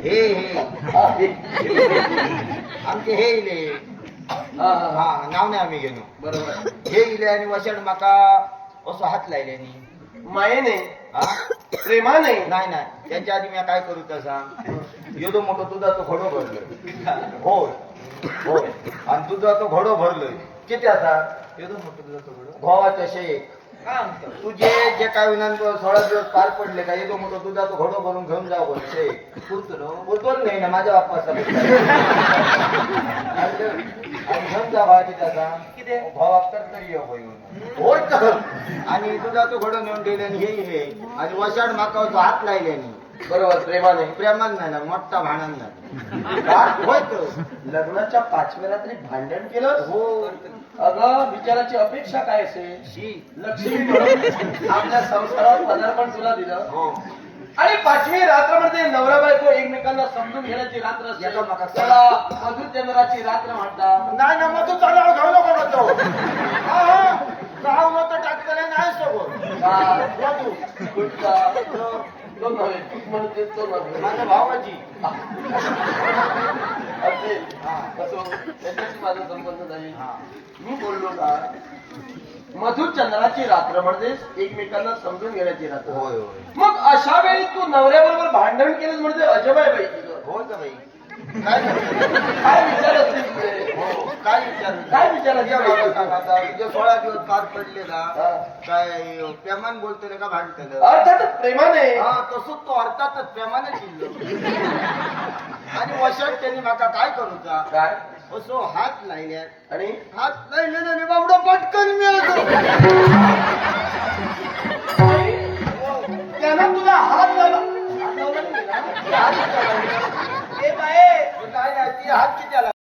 हे आमचे हे इले हा नाव नाही आम्ही घेनो बरोबर हे इले आणि वचन माका असं हात लायल्यानी मायेने हा प्रेमाने नाही नाही त्याच्या आधी मी काय करू तर सांग एवढं मोठं तुझा तो घोडो भरलोय होय होय आणि तुझा तो घोडो भरलोय किती आता एवढं मोठं तुझा तो घोडो भावाच्या शेक तुझे जे काय विनंती 16 दिवस पार पडले का येतो मोठं तुझा तो घोडो भरून घेऊन जाऊ बोल शेक पुरतो नाही ना माझ्या बाप्पाचा आणि घेऊन जा भावाची त्याचा किती भावा तर ये होय तर आणि तुझा तो घोडो नेऊन ठेवले आणि हे आणि वशाड माका तो हात लायले बरोबर प्रेमाने प्रेमान नाही ना मोठा भांडण नाही होय तर लग्नाच्या 5व्या रात्री भांडण केलं हो अगं विचाराची अपेक्षा काय असेल लक्ष्मी म्हणून आपल्या संसारात पदार्पण तुला दिलं हो आणि 5वी रात्रमध्ये नवरा बायको एकमेकांना समजून घेण्याची रात्र असते. एकामेकाला त्याला मधुचंद्राची रात्र म्हणतात. नाही ना मग तू चला घेऊ नको म्हणतो गाव नव्हतं टाकतले नाही सोबत तो नव्हे तू म्हणते तो नव्हे माझ्या भावाची असेल असो त्याच्याशी माझा संबंध नाही मी बोललो ना मधुचंद्राची रात्र म्हणजे एकमेकांना समजून घेण्याची रात्र होय होय मग अशा वेळी तू नवऱ्याबरोबर भांडण केलं म्हणजे अजब आहे बाई तुझं. होय का बाई काय काय विचार असतील तुझे? काय विचार काय विचारायचं बाई? आता तुझे 16 दिवस पार पडले ना हा. काय प्रेमान बोलतोय का भांडतलं अर्थातच प्रेमाने हा तसंच तो अर्थातच प्रेमाने चिल्लो आणि वशात त्यांनी माका काय करूचा काय असो हात लायल्यात आणि हात लायले ना मी बाबडा पटकन मी असो त्यानं तुला हात लावला काय नाही ती हात किती